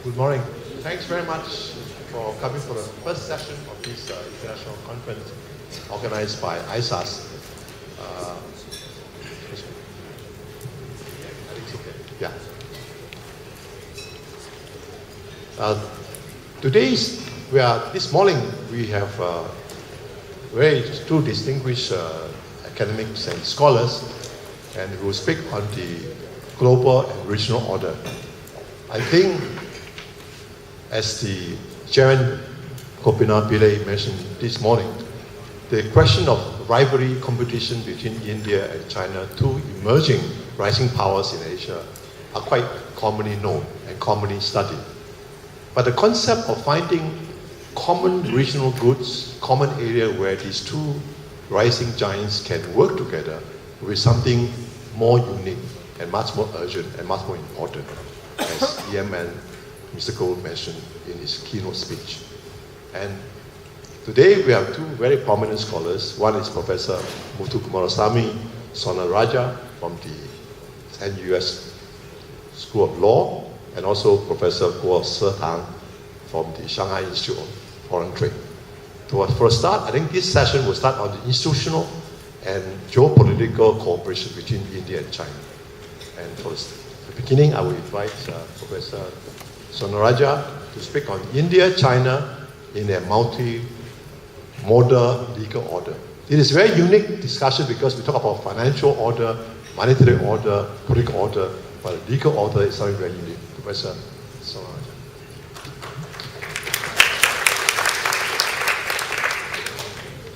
Good morning. Thanks very much for coming for the first session of this international conference organized by ISAS. Yeah. This morning we have two distinguished academics and scholars, and we will speak on the global and regional order. I think, as the Chairman Gopinath Pillai mentioned this morning, the question of rivalry competition between India and China, two emerging rising powers in Asia, are quite commonly known and commonly studied. But the concept of finding common regional goods, common area where these two rising giants can work together, will be something more unique and much more urgent and much more important, as EM and Mr. Goh mentioned in his keynote speech. And today we have two very prominent scholars. One is Professor Muthu Kumarasamy Sonaraja from the NUS School of Law, and also Professor Guo Setang from the Shanghai Institute of Foreign Trade. For a start, I think this session will start on the institutional and geopolitical cooperation between India and China. And for the beginning, I will invite Professor Sonaraja to speak on India-China in a multi-modal legal order. It is a very unique discussion because we talk about financial order, monetary order, political order, but legal order is something very unique. Professor Sonaraja.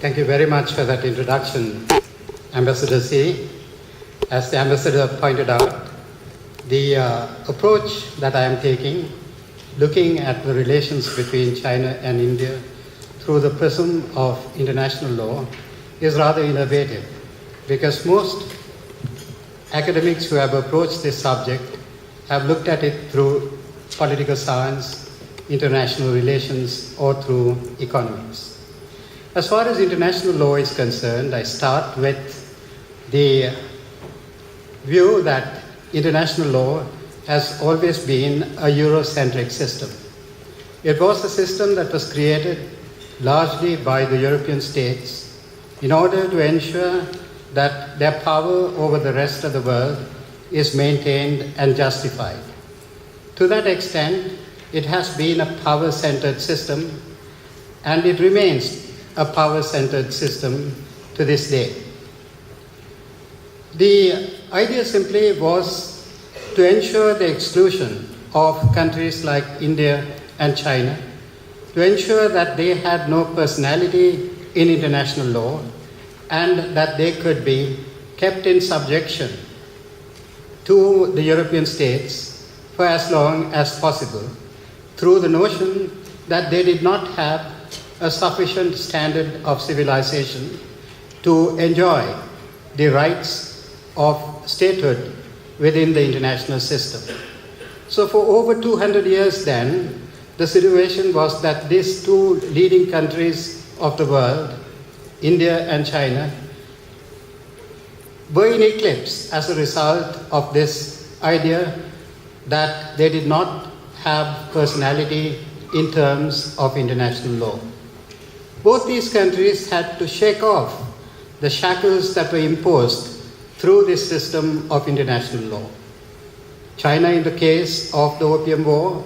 Thank you very much for that introduction, Ambassador Xi. As the Ambassador pointed out, the approach that I am taking, looking at the relations between China and India through the prism of international law, is rather innovative, because most academics who have approached this subject have looked at it through political science, international relations, or through economics. As far as international law is concerned, I start with the view that international law has always been a Eurocentric system. It was a system that was created largely by the European states in order to ensure that their power over the rest of the world is maintained and justified. To that extent, it has been a power-centered system, and it remains a power-centered system to this day. The idea simply was to ensure the exclusion of countries like India and China, to ensure that they had no personality in international law, and that they could be kept in subjection to the European states for as long as possible, through the notion that they did not have a sufficient standard of civilization to enjoy the rights of statehood within the international system. So for over 200 years then, the situation was that these two leading countries of the world, India and China, were in eclipse as a result of this idea that they did not have personality in terms of international law. Both these countries had to shake off the shackles that were imposed through this system of international law. China, in the case of the Opium War,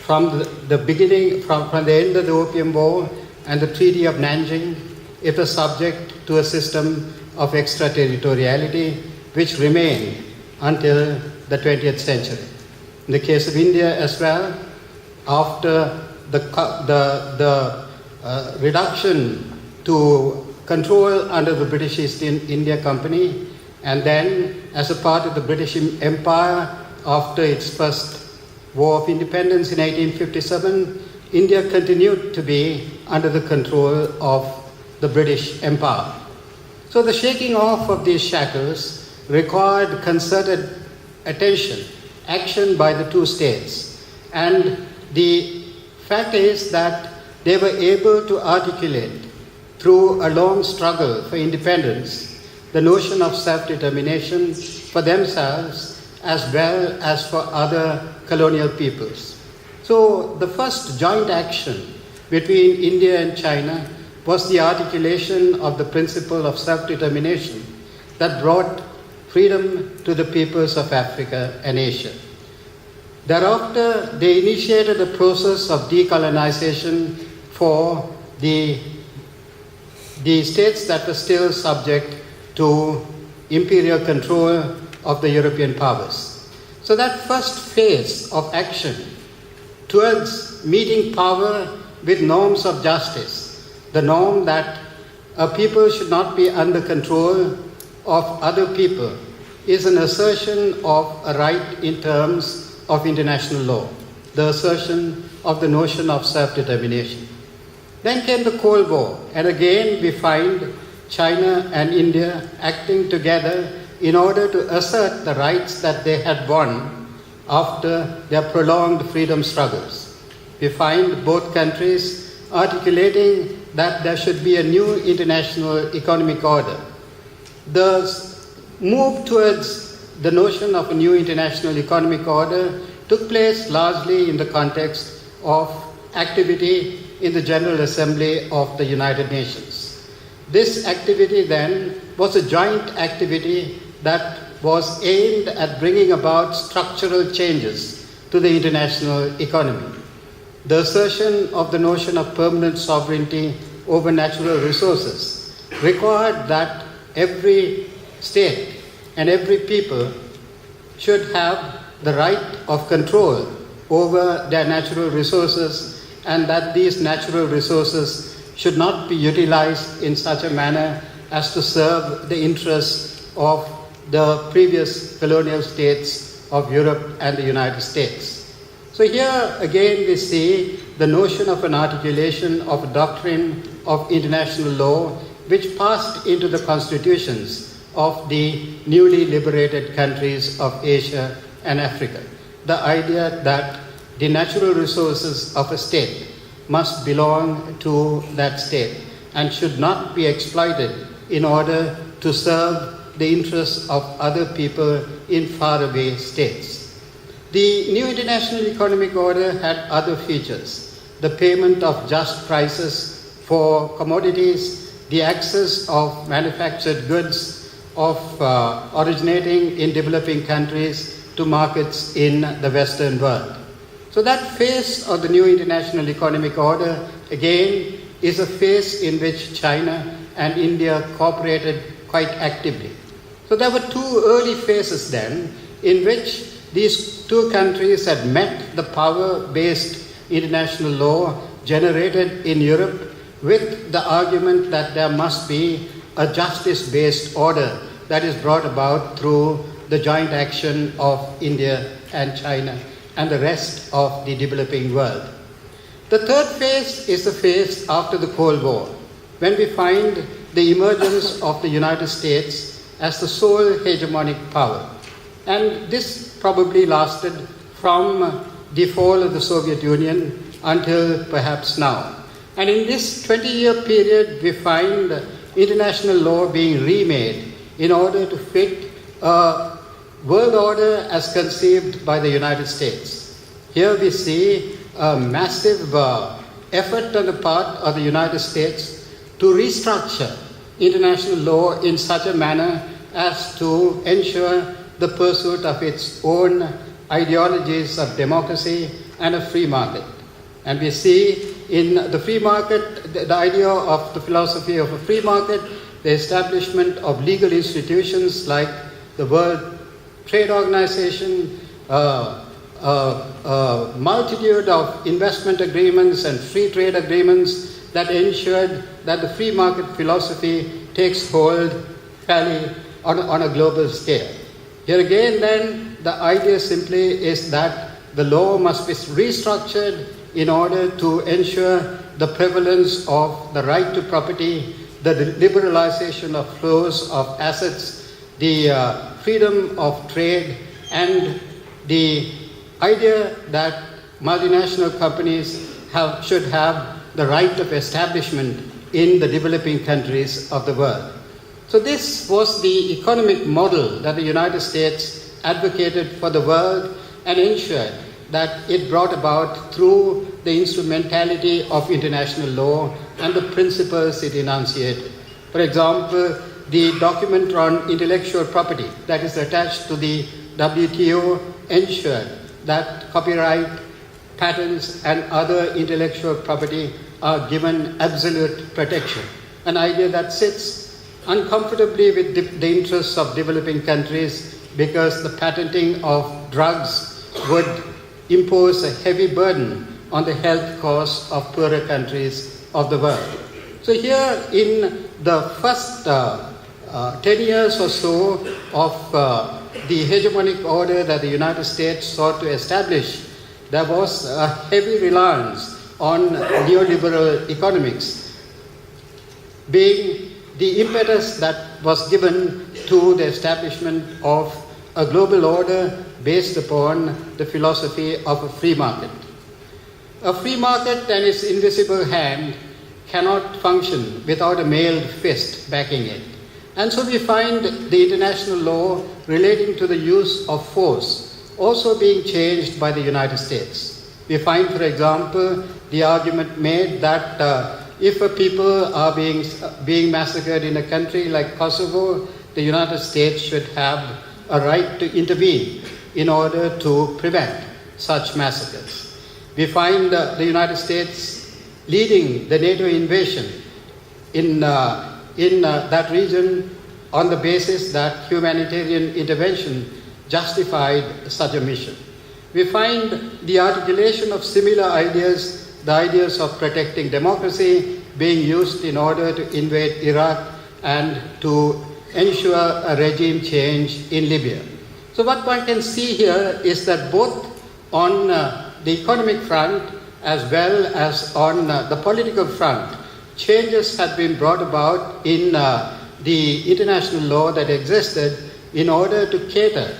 from the end of the Opium War and the Treaty of Nanjing, it was subject to a system of extraterritoriality which remained until the 20th century. In the case of India as well, after the reduction to control under the British East India Company, and then as a part of the British Empire after its first War of Independence in 1857, India continued to be under the control of the British Empire. So the shaking off of these shackles required concerted attention, action by the two states. And the fact is that they were able to articulate through a long struggle for independence the notion of self-determination for themselves as well as for other colonial peoples. So the first joint action between India and China was the articulation of the principle of self-determination that brought freedom to the peoples of Africa and Asia. Thereafter, they initiated a process of decolonization for the states that were still subject to imperial control of the European powers. So that first phase of action towards meeting power with norms of justice, the norm that a people should not be under control of other people, is an assertion of a right in terms of international law, the assertion of the notion of self-determination. Then came the Cold War, and again we find China and India acting together in order to assert the rights that they had won after their prolonged freedom struggles. We find both countries articulating that there should be a new international economic order. The move towards the notion of a new international economic order took place largely in the context of activity in the General Assembly of the United Nations. This activity then was a joint activity that was aimed at bringing about structural changes to the international economy. The assertion of the notion of permanent sovereignty over natural resources required that every state and every people should have the right of control over their natural resources, and that these natural resources should not be utilized in such a manner as to serve the interests of the previous colonial states of Europe and the United States. So here again we see the notion of an articulation of a doctrine of international law which passed into the constitutions of the newly liberated countries of Asia and Africa. The idea that the natural resources of a state must belong to that state and should not be exploited in order to serve the interests of other people in faraway states. The new international economic order had other features: the payment of just prices for commodities, the access of manufactured goods originating in developing countries to markets in the Western world. So that phase of the new international economic order, again, is a phase in which China and India cooperated quite actively. So there were two early phases then in which these two countries had met the power-based international law generated in Europe with the argument that there must be a justice-based order that is brought about through the joint action of India and China and the rest of the developing world. The third phase is the phase after the Cold War, when we find the emergence of the United States as the sole hegemonic power. And this probably lasted from the fall of the Soviet Union until perhaps now. And in this 20-year period, we find international law being remade in order to fit a world order as conceived by the United States. Here we see a massive effort on the part of the United States to restructure international law in such a manner as to ensure the pursuit of its own ideologies of democracy and a free market. And we see in the free market, the idea of the philosophy of a free market, the establishment of legal institutions like the World Trade Organization, multitude of investment agreements and free trade agreements that ensured that the free market philosophy takes hold fairly on a global scale. Here again then, the idea simply is that the law must be restructured in order to ensure the prevalence of the right to property, the liberalization of flows of assets, the freedom of trade, and the idea that multinational companies should have the right of establishment in the developing countries of the world. So this was the economic model that the United States advocated for the world and ensured that it brought about through the instrumentality of international law and the principles it enunciated. For example, the document on intellectual property that is attached to the WTO ensured that copyright, patents, and other intellectual property are given absolute protection, an idea that sits uncomfortably with the interests of developing countries because the patenting of drugs would impose a heavy burden on the health costs of poorer countries of the world. So here in the first 10 years or so of the hegemonic order that the United States sought to establish, there was a heavy reliance on neoliberal economics, being the impetus that was given to the establishment of a global order based upon the philosophy of a free market. A free market and its invisible hand cannot function without a mailed fist backing it. And so we find the international law relating to the use of force also being changed by the United States. We find, for example, the argument made that if a people are being massacred in a country like Kosovo, the United States should have a right to intervene in order to prevent such massacres. We find the United States leading the NATO invasion in that region on the basis that humanitarian intervention justified such a mission. We find the articulation of similar ideas, the ideas of protecting democracy, being used in order to invade Iraq and to ensure a regime change in Libya. So what one can see here is that both on the economic front as well as on the political front, changes have been brought about in the international law that existed in order to cater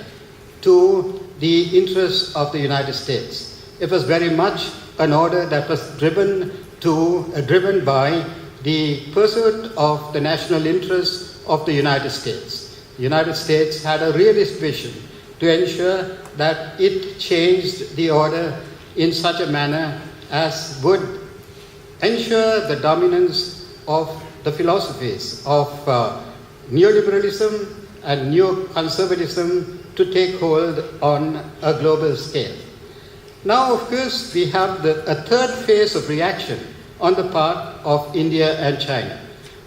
to the interests of the United States. It was very much an order that was driven by the pursuit of the national interests of the United States. The United States had a realist vision to ensure that it changed the order in such a manner as would ensure the dominance of the philosophies of neoliberalism and neoconservatism to take hold on a global scale. Now, of course, we have a third phase of reaction on the part of India and China.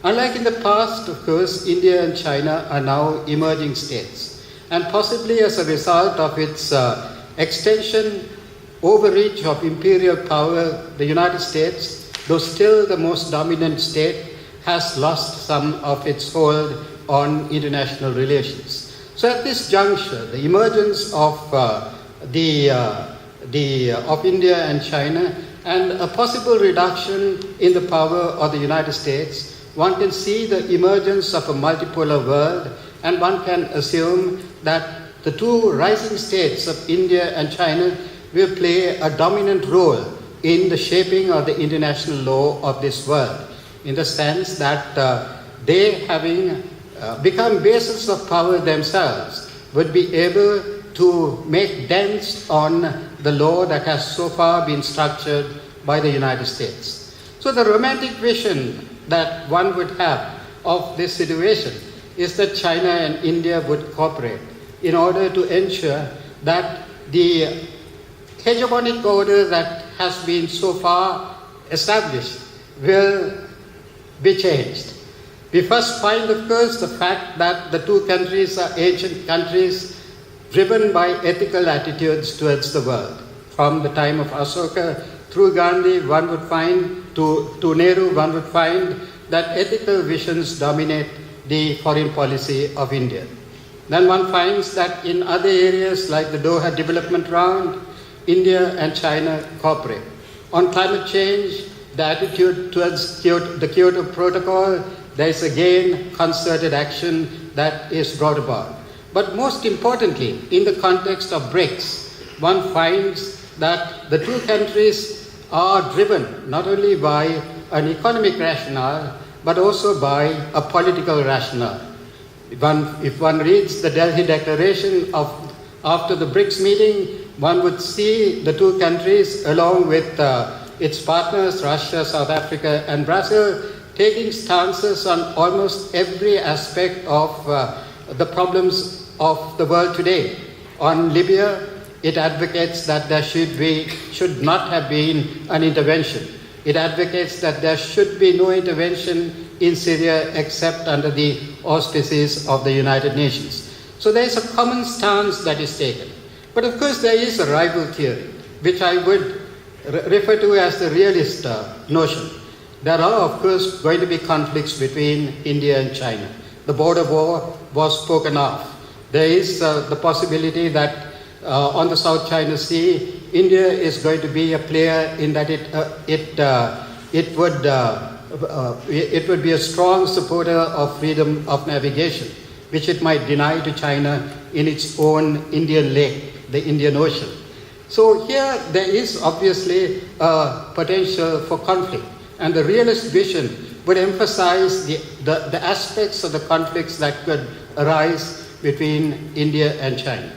Unlike in the past, of course, India and China are now emerging states. And possibly as a result of its extension, overreach of imperial power, the United States, though still the most dominant state, has lost some of its hold on international relations. So at this juncture, the emergence of India and China and a possible reduction in the power of the United States, one can see the emergence of a multipolar world, and one can assume that the two rising states of India and China will play a dominant role in the shaping of the international law of this world, in the sense that they, having become bases of power themselves, would be able to make dents on the law that has so far been structured by the United States. So the romantic vision that one would have of this situation is that China and India would cooperate in order to ensure that the hegemonic order that has been so far established will be changed. We first find, of course, the fact that the two countries are ancient countries driven by ethical attitudes towards the world. From the time of Ashoka through Gandhi, one would find, to Nehru, one would find that ethical visions dominate the foreign policy of India. Then one finds that in other areas like the Doha Development Round, India and China cooperate. On climate change, the attitude towards the Kyoto Protocol, there is again concerted action that is brought about. But most importantly, in the context of BRICS, one finds that the two countries are driven not only by an economic rationale, but also by a political rationale. If one reads the Delhi Declaration after the BRICS meeting, one would see the two countries along with its partners, Russia, South Africa, and Brazil, taking stances on almost every aspect of the problems of the world today. On Libya, it advocates that there should not have been an intervention. It advocates that there should be no intervention in Syria except under the auspices of the United Nations. So there is a common stance that is taken. But of course there is a rival theory, which I would refer to as the realist notion. There are of course going to be conflicts between India and China. The border war was spoken of. There is the possibility that on the South China Sea, India is going to be a player in that it would be a strong supporter of freedom of navigation, which it might deny to China in its own Indian lake, the Indian Ocean. So here there is obviously a potential for conflict, and the realist vision would emphasize the aspects of the conflicts that could arise between India and China.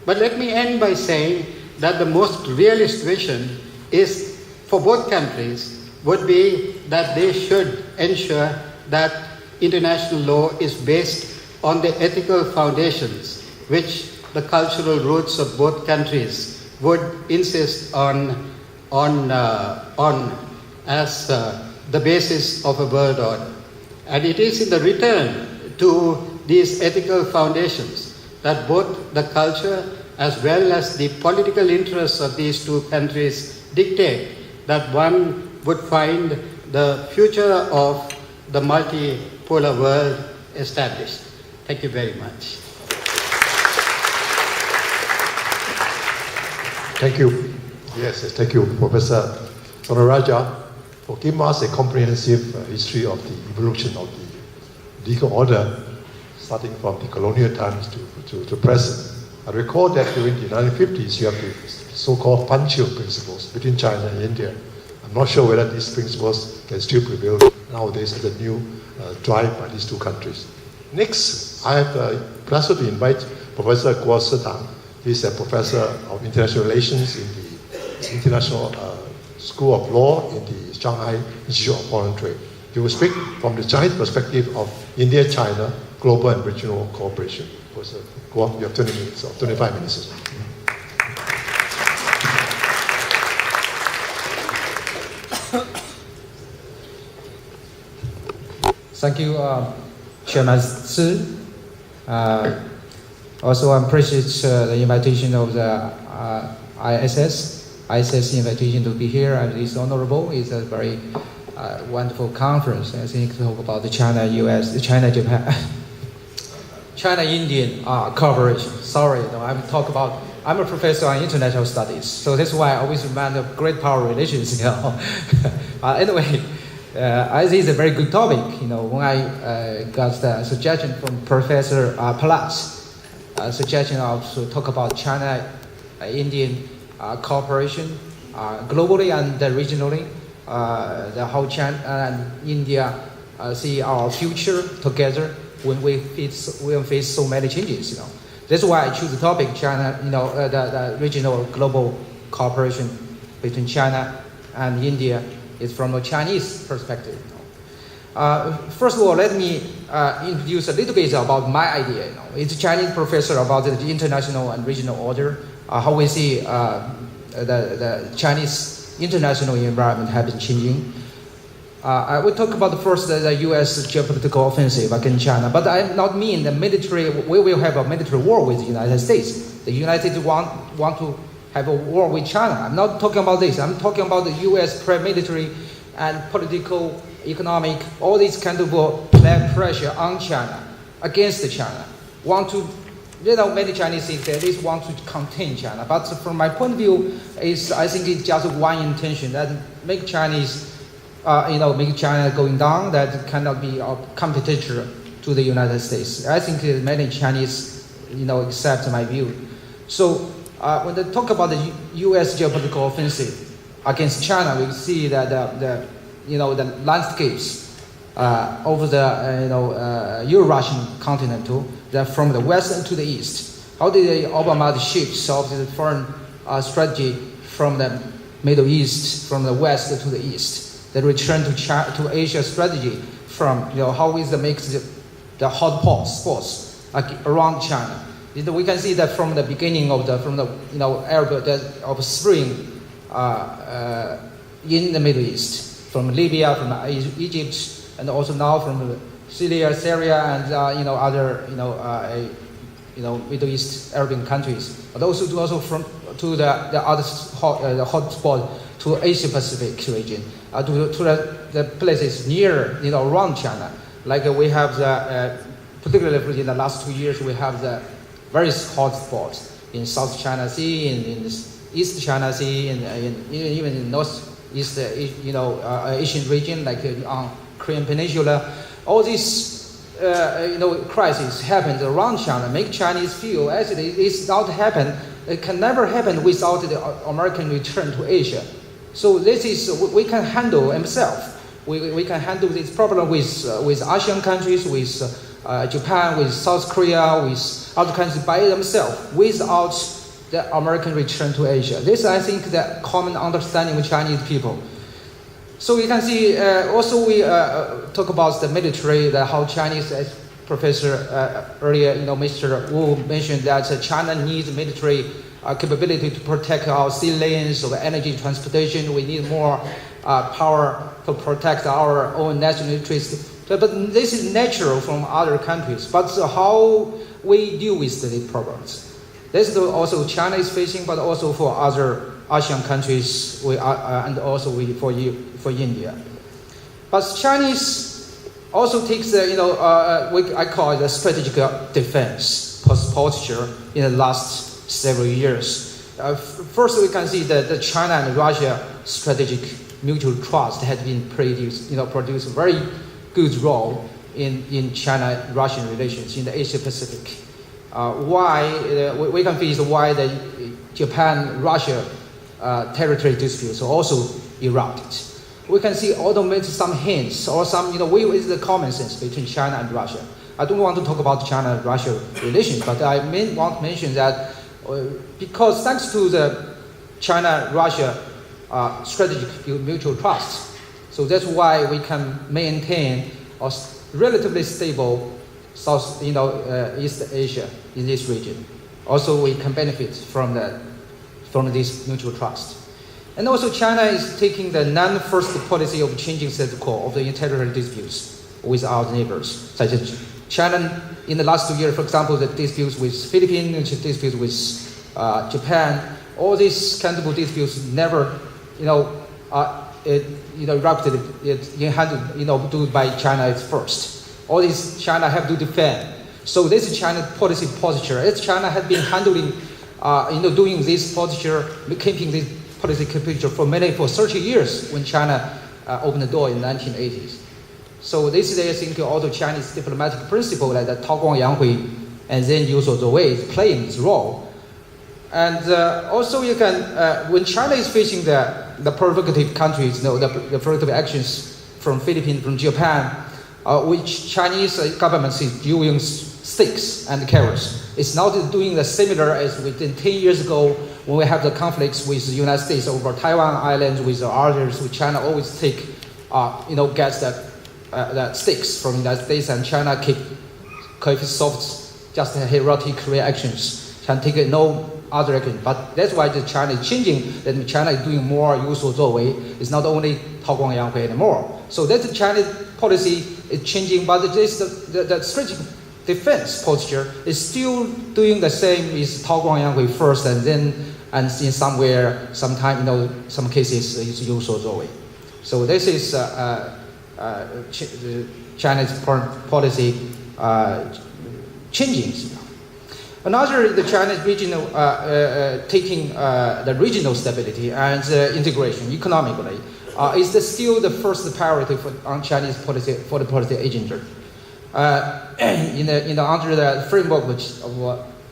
But let me end by saying that the most realist vision is, for both countries, would be that they should ensure that international law is based on the ethical foundations which the cultural roots of both countries would insist on as the basis of a world order. And it is in the return to these ethical foundations that both the culture as well as the political interests of these two countries dictate that one would find the future of the multipolar world established. Thank you very much. Thank you. Yes, thank you, Professor Sonaraja, for giving us a comprehensive history of the evolution of the legal order, starting from the colonial times to present. I recall that during the 1950s, you have the so-called Panchil principles between China and India. I'm not sure whether these principles can still prevail nowadays as a new drive by these two countries. Next, I have the pleasure to invite Professor Guo Sedang. He's a professor of international relations in the International School of Law in the Shanghai Institute of Foreign Trade. He will speak from the Chinese perspective of India-China global and regional cooperation. Professor Guo, you have 20 minutes or 25 minutes. Thank you, Chairman Tzu. Also, I appreciate the invitation of the ISS invitation to be here, and it's honorable. It's a very wonderful conference. I think to talk about the China-US, China-Japan, China-Indian cooperation. Sorry, I'm a professor on international studies, so that's why I always remind of great power relations. Anyway. I think it's a very good topic. When I got the suggestion from Professor Palas, suggestion of to talk about China-Indian cooperation globally and regionally, how China and India see our future together when we face so many changes. That's why I choose the topic China. The regional global cooperation between China and India. Is from a Chinese perspective. First of all, let me introduce a little bit about my idea. It's a Chinese professor about the international and regional order, how we see the Chinese international environment have been changing. I will talk about first the U.S. geopolitical offensive against China, but I not mean the military. We will have a military war with the United States. The United States want to have a war with China. I'm not talking about this. I'm talking about the U.S. military and political, economic, all these kind of pressure on China, against China. Many Chinese think they at least want to contain China. But from my point of view, I think it's just one intention that make China going down, that cannot be a competitor to the United States. I think many Chinese, accept my view. So, when they talk about the U.S. geopolitical offensive against China, we see that the landscapes over the Euro-Russian continent, from the west to the east. How did the Obama shifts of the foreign strategy from the Middle East, from the West to the East. The return to Asia strategy from how is the makes the hot spots like around China. We can see that from the beginning of Arab Spring in the Middle East, from Libya, from Egypt, and also now from Syria, and other Middle East Arabian countries, but also to the other hot spot to Asia Pacific region, to the places near around China. Like we have particularly in the last 2 years, we have the various hot spots in South China Sea, in East China Sea, even in Northeast Asian region, like on Korean Peninsula. All these crises happen around China, make Chinese feel actually it's not happen. It can never happen without the American return to Asia. So this is we can handle themselves. We can handle this problem with ASEAN countries, with Japan, with South Korea, with other countries by themselves without the American return to Asia. This, I think, the common understanding with Chinese people. So you can see also we talk about the military, how Chinese, as Professor earlier, Mr. Wu mentioned that China needs military capability to protect our sea lanes or energy transportation. We need more power to protect our own national interests. But this is natural from other countries. But how we deal with these problems. This is also China is facing, but also for other ASEAN countries, and also for India. But Chinese also takes I call it a strategic defense posture in the last several years. First, we can see that the China and Russia strategic mutual trust has been produced a very good role in China-Russian relations in the Asia Pacific. We can see why the Japan-Russia territory disputes also erupted. We can see automated some hints or some, is the common sense between China and Russia. I don't want to talk about China-Russia relations, but I want to mention that because thanks to the China-Russia strategic mutual trust, so that's why we can maintain a relatively stable East Asia in this region. Also, we can benefit from this mutual trust. And also, China is taking the non-first policy of changing status quo of the territorial disputes with our neighbors, such as China in the last 2 years, for example, the disputes with Philippines, disputes with Japan. All these kind of disputes never, erupted. Handled, do by China is first. All this China have to defend. So this is China's policy posture. As China has been handling, doing this posture, keeping this policy picture for 30 years when China opened the door in the 1980s. So this is, I think, also Chinese diplomatic principle, like the Tao Guang Yang Hui and then Yu Zuowei is playing this role. And also you can, when China is facing the provocative countries, the provocative actions from Philippines, from Japan, which Chinese government is using sticks and carrots. It's not doing the similar as we did 10 years ago when we have the conflicts with the United States over Taiwan Islands, with the others, with China always take, gets the sticks from the United States, and China keep soft, just heroic reactions, can take no other action. But that's why China is changing, that China is doing more Yu Zuowei. It's not only Tao Guang Yang Hui anymore. So that's the Chinese policy is changing, but the strategic defense posture is still doing the same as Tao Guang Yang Hui first, and then in some cases is Yu Zuowei. So this is China's policy changing. Another, the Chinese regional taking the regional stability and integration economically is still the first priority on Chinese policy for the policy agenda. Under the framework of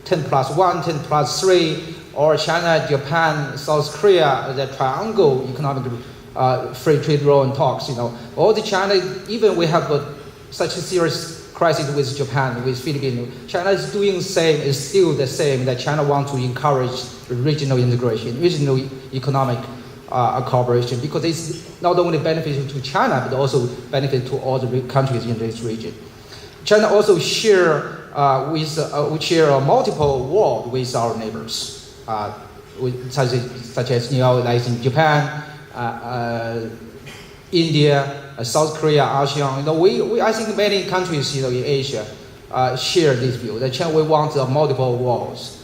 10+1, 10+3, or China, Japan, South Korea, the triangle economic free trade zone talks. All the China, even we have such a serious crisis with Japan, with Philippines. China is doing the same, is still the same, that China wants to encourage regional integration, regional economic cooperation, because it's not only beneficial to China, but also benefit to all the countries in this region. China also share we share a multiple world with our neighbors, such as like in Japan, India, South Korea, ASEAN. I think many countries in Asia share this view that China we want multiple worlds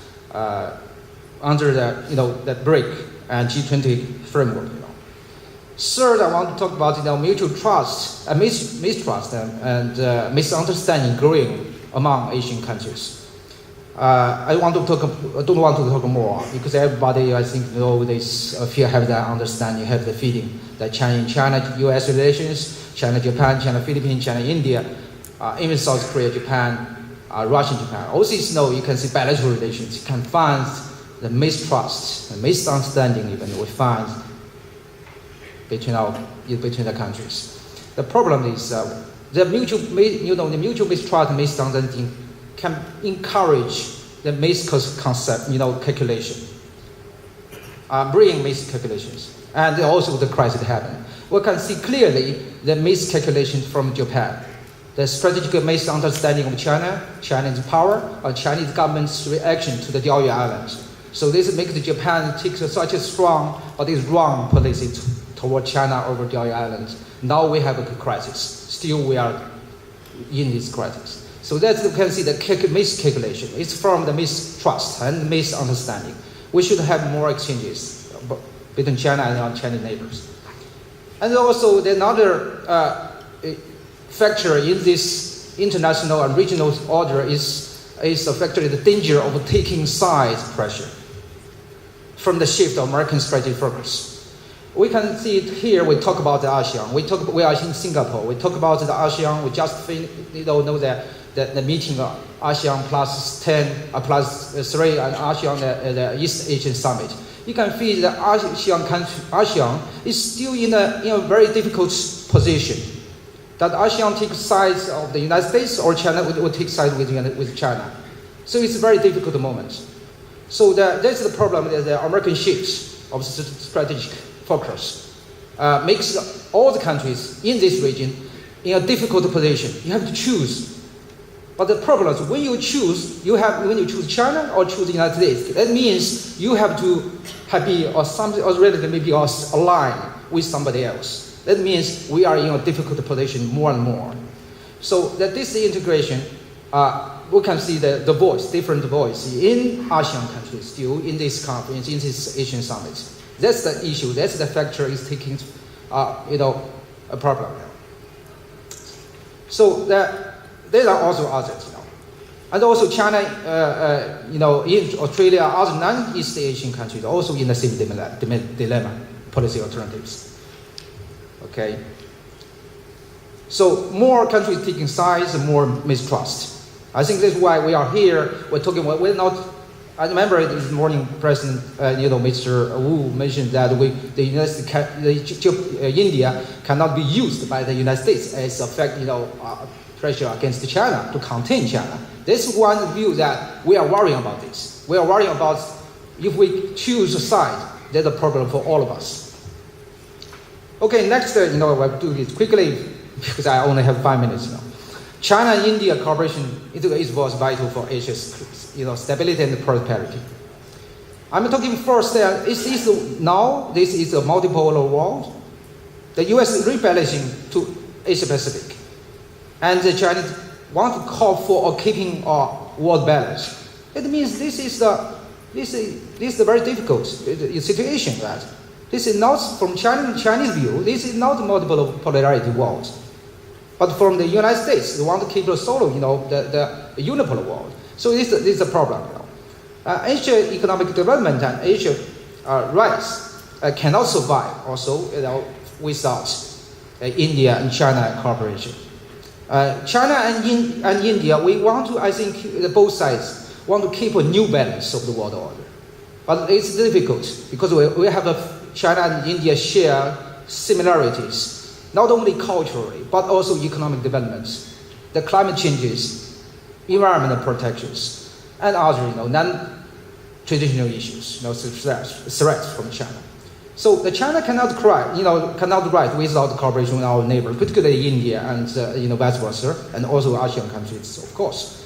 under the BRIC and G20 framework. Third, I want to talk about mutual trust, mistrust, and misunderstanding growing among Asian countries. I don't want to talk more because everybody, I think, have that understanding, have the feeling that China-U.S. relations, China-Japan, China-Philippines, China-India, even South Korea, Japan, Russia-Japan. All these, you can see bilateral relations. You can find the mistrust, the misunderstanding even we find between the countries. The problem is the mutual mistrust, misunderstanding can encourage the misconception, calculation, bring miscalculations, and also the crisis happened. We can see clearly the miscalculation from Japan, the strategic misunderstanding of China, Chinese power, or Chinese government's reaction to the Diaoyu Islands. So this makes Japan take such a strong but is wrong policy toward China over Diaoyu Islands. Now we have a crisis. Still we are in this crisis. So that you can see the miscalculation. It's from the mistrust and misunderstanding. We should have more exchanges between China and our Chinese neighbors. And also another factor in this international and regional order is a factor in the danger of taking sides pressure from the shift of American strategic focus. We can see it here. We talk about the ASEAN. We are in Singapore. We talk about the ASEAN. We just know that the meeting of ASEAN plus 10 plus 3 and ASEAN the East Asian Summit. You can feel that ASEAN is still in a very difficult position. That ASEAN takes sides of the United States or China would take sides with China. So it's a very difficult moment. So that's the problem. The American shift of strategic focus makes all the countries in this region in a difficult position. You have to choose. But the problem is when you choose China or choose the United States, that means you have to be or something or relatively maybe aligned with somebody else. That means we are in a difficult position more and more. So that this integration, we can see the different voice in ASEAN countries still in this conference, in this Asian summit. That's the issue. That's the factor is taking, a problem. So there are also others, and also China, in Australia, other non-East Asian countries also in the same dilemma, policy alternatives. Okay. So more countries taking sides, more mistrust. I think that's why we are here. We're talking. We're not. I remember this morning, President, Mr. Wu mentioned that India cannot be used by the United States as a pressure against China to contain China. This is one view that we are worrying about this. We are worrying about if we choose a side, there's a problem for all of us. Okay, next, we'll do this quickly because I only have 5 minutes now. China-India cooperation was vital for Asia's stability and prosperity. I'm talking first that this is a multipolar world. The U.S. is rebalancing to Asia-Pacific. And the Chinese want to call for keeping world balance. It means this is a very difficult situation. That this is not from Chinese view. This is not multiple polarity world. But from the United States, they want to keep the solo, the unipolar world. So this is a problem. Asia economic development and Asia rise cannot survive also without India and China cooperation. China and India, we want to, I think, both sides want to keep a new balance of the world order. But it's difficult because we have China and India share similarities, not only culturally, but also economic developments. the climate changes, environmental protections, and other non-traditional issues, threats from China. So the China cannot write without cooperation with our neighbors, particularly India and vice versa, and also ASEAN countries, of course.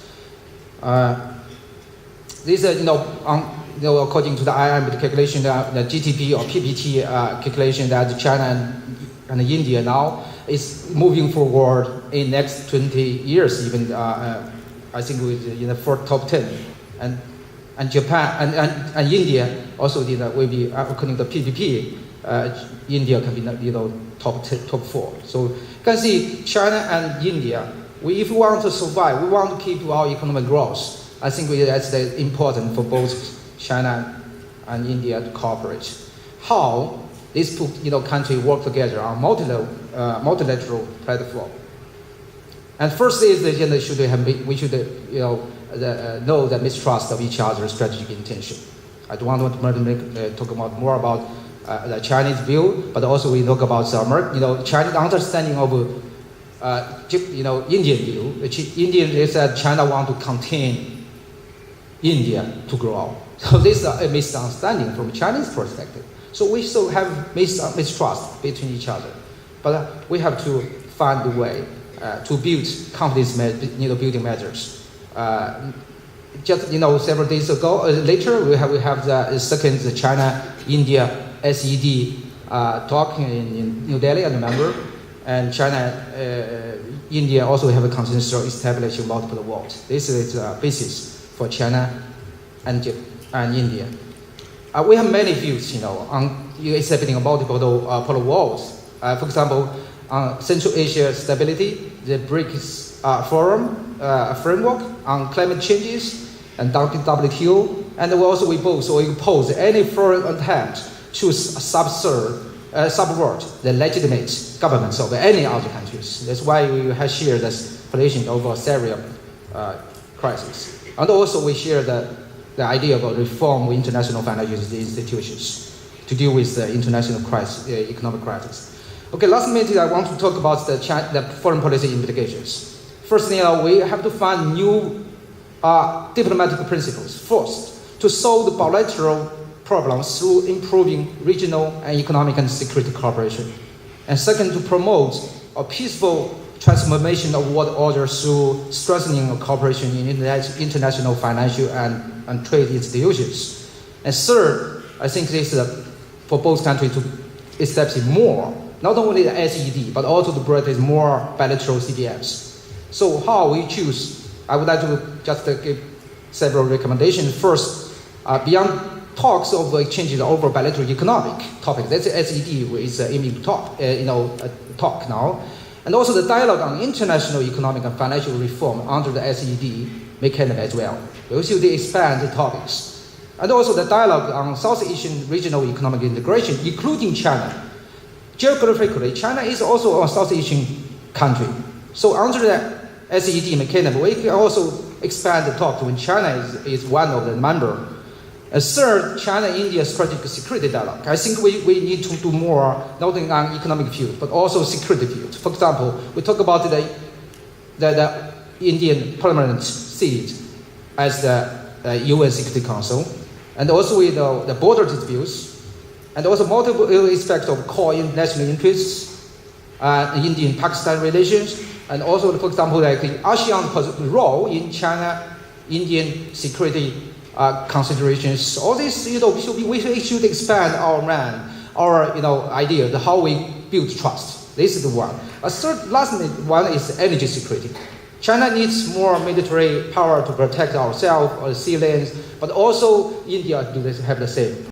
These according to the IMF calculation, the GDP or PPT calculation that China and India now is moving forward in next 20 years, even I think in the top 10, and Japan and India also will be according to PPP. India can be top 4. So you can see China and India. If we want to survive, we want to keep our economic growth. I think that's important for both China and India to cooperate. How these two countries work together on multilateral platform. And first is we should know the mistrust of each other's strategic intention. I don't want to talk about more about the Chinese view, but also we talk about Chinese understanding of Indian view. Indian is that China want to contain India to grow. So this is a misunderstanding from Chinese perspective. So we still have mistrust between each other, but we have to find a way to build confidence building measures. Just several days ago, later we have the second China-India SED talk in New Delhi, I remember, and China-India also have a consensus establishing multiple worlds. This is a basis for China and India. We have many views, on establishing multiple polar worlds. For example, on Central Asia stability, the BRICS forum framework on climate changes and WTO, and we both oppose any foreign attempt to subvert the legitimate governments of any other countries. That's why we have shared this position over Syria crisis. And also we share the idea of reform of international financial institutions to deal with the international economic crisis. Okay, last minute I want to talk about the foreign policy implications. First, we have to find new diplomatic principles. First, to solve the bilateral problems through improving regional and economic and security cooperation. And second, to promote a peaceful transformation of world order through strengthening of cooperation in international financial and trade institutions. And third, I think this is for both countries to establish more, not only the SED, but also to practice more bilateral CBMs. So how we choose, I would like to just give several recommendations. First, beyond talks of exchanges over bilateral economic topics, that's SED is aiming to talk now. And also the dialogue on international economic and financial reform under the SED mechanism as well. We should expand the topics. And also the dialogue on South Asian regional economic integration, including China. Geographically, China is also a South Asian country. So under the SED mechanism, we can also expand the talk when China is one of the members. Third, China-India strategic security dialogue. I think we need to do more, not only on economic field, but also security field. For example, we talk about the Indian permanent seat as the UN Security Council, and also the border disputes, and also multiple aspects of core national interests, Indian-Pakistan relations, and also, for example, like the ASEAN role in China-Indian security considerations. All this, we should expand our idea of how we build trust. This is the one. Last one is energy security. China needs more military power to protect ourselves or the sea lanes, but also India have the same.